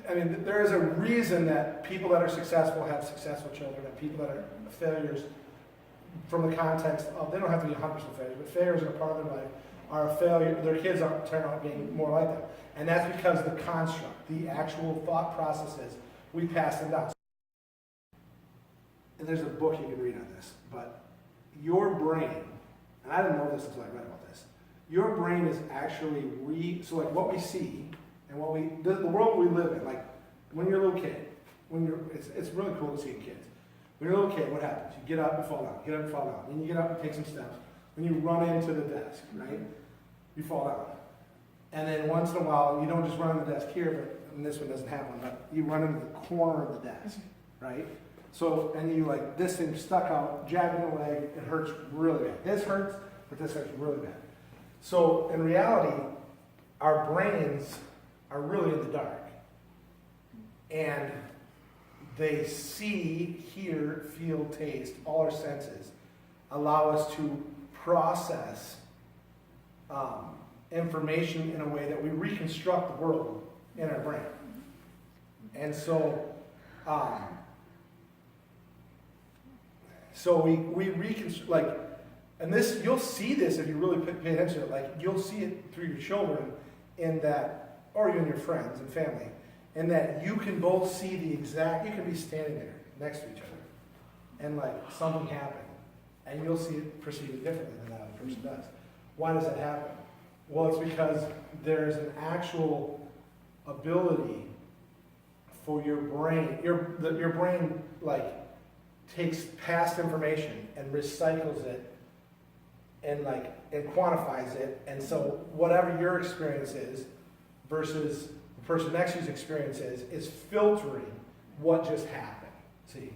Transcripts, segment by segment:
I mean, there is a reason that people that are successful have successful children, and people that are failures, from the context of, they don't have to be 100% failures, but failures in a part of their life are a failure, their kids turn out being more like them. And that's because the construct, the actual thought processes, we pass them down. And there's a book you can read on this, but your brain, and I didn't know this until I read about this, your brain is actually so like what we see and what the world we live in, like when you're a little kid, it's really cool to see in kids. When you're a little kid, what happens? You get up and fall down, get up and fall down. Then you get up and take some steps. Then you run into the desk, right? You fall down. And then once in a while, you don't just run on the desk here, and this one doesn't have one, but you run into the corner of the desk, right? So, and you like, this thing stuck out, jabbing the leg, it hurts really bad. This hurts, but this hurts really bad. So in reality, our brains are really in the dark. And they see, hear, feel, taste, all our senses allow us to process information in a way that we reconstruct the world in our brain. And so, we reconstruct, like, and this, you'll see this if you really pay attention to it, like, you'll see it through your children in that, or even your friends and family, in that you can both see the exact, you can be standing there next to each other, and like, something happened, and you'll see it perceived differently than that other person does. Why does that happen? Well, it's because there's an actual ability for your brain, your brain, like, takes past information and recycles it and quantifies it. And so whatever your experience is versus the person next to you's experience is filtering what just happened. See?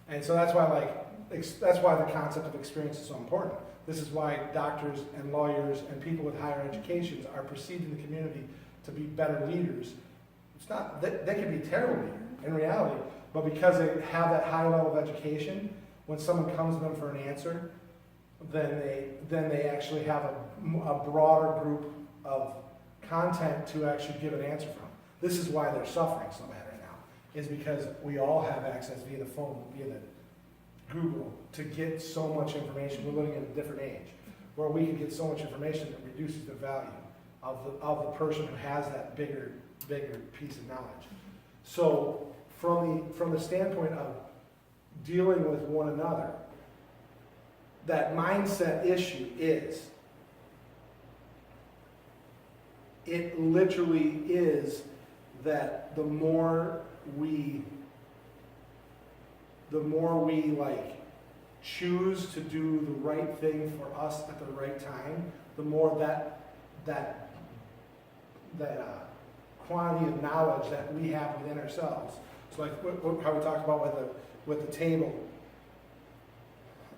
And so that's why that's why the concept of experience is so important. This is why doctors and lawyers and people with higher educations are perceived in the community to be better leaders. It's not, they can be terrible leaders in reality, but because they have that high level of education, when someone comes to them for an answer, then they actually have a broader group of content to actually give an answer from. This is why they're suffering so bad right now, is because we all have access via the phone, via the Google, to get so much information. We're living in a different age where we can get so much information that reduces the value of the person who has that bigger piece of knowledge. So from the standpoint of dealing with one another, that mindset issue is, it literally is that the more we like choose to do the right thing for us at the right time, the more that quantity of knowledge that we have within ourselves. So like how we talked about with the table,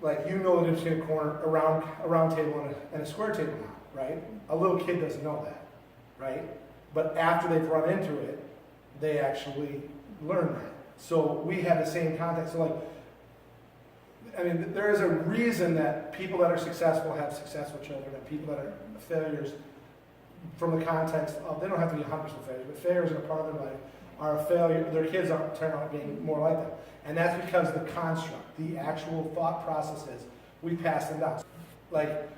like, you know the difference between a round table and a square table now, right? A little kid doesn't know that, right? But after they've run into it, they actually learn that. So we have the same context. So like, I mean, there is a reason that people that are successful have successful children, and people that are failures, from the context of, they don't have to be 100% failures, but failures in a part of their life are a failure, their kids turn out being more like them. And that's because the construct, the actual thought processes, we pass them down. Like,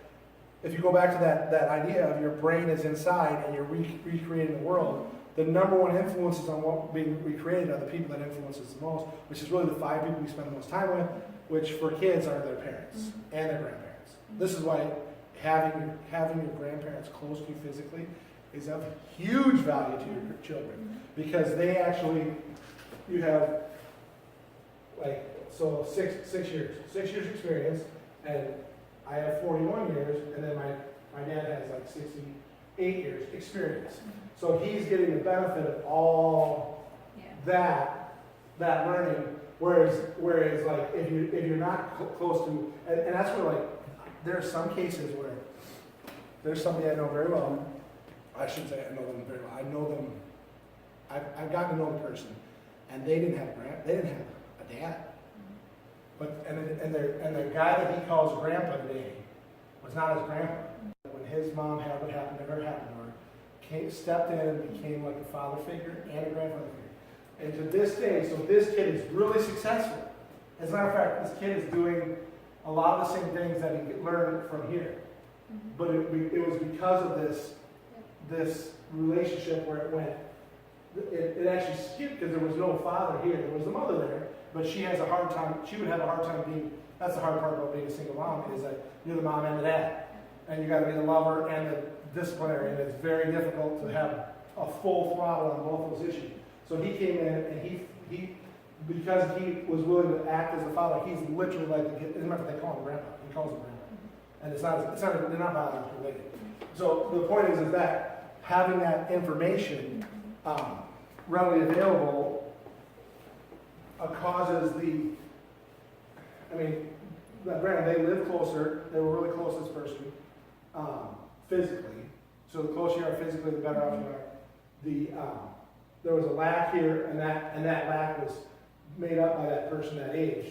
if you go back to that idea of your brain is inside and you're recreating the world, the number one influences on what being recreated are the people that influence us the most, which is really the 5 people we spend the most time with, which for kids are their parents and their grandparents. This is why having your grandparents close to you physically is of huge value to your children, because they actually, you have like, so six years experience, and I have 41 years, and then my dad has like 68 years experience. So he's getting the benefit of all that learning, whereas like if you're not close to, and that's where, like, there are some cases where there's somebody I know very well. I shouldn't say I know them very well. I know them. I've gotten to know the person, and they didn't have a dad. But and the guy that he calls grandpa today was not his grandpa. When his mom had what happened to her, stepped in and became like a father figure and a grandfather figure. And to this day, so this kid is really successful. As a matter of fact, this kid is doing a lot of the same things that he learned from here. But it was because of this relationship where it went, it actually skipped because there was no father here. There was a mother there, but she would have a hard time being, that's the hard part about being a single mom, is that you're the mom and the dad. And you got to be the lover and the disciplinary, and it's very difficult to have a full throttle on both those issues. So he came in and he because he was willing to act as a father, he's literally like the kid. As a matter of fact, they call him grandpa. He calls him grandpa. And they're not biologically related. So the point is that having that information readily available causes granted, they live closer. They were really close to this person physically. So the closer you are physically, the better off you are. There was a lack here, and that lack was made up by that person that age.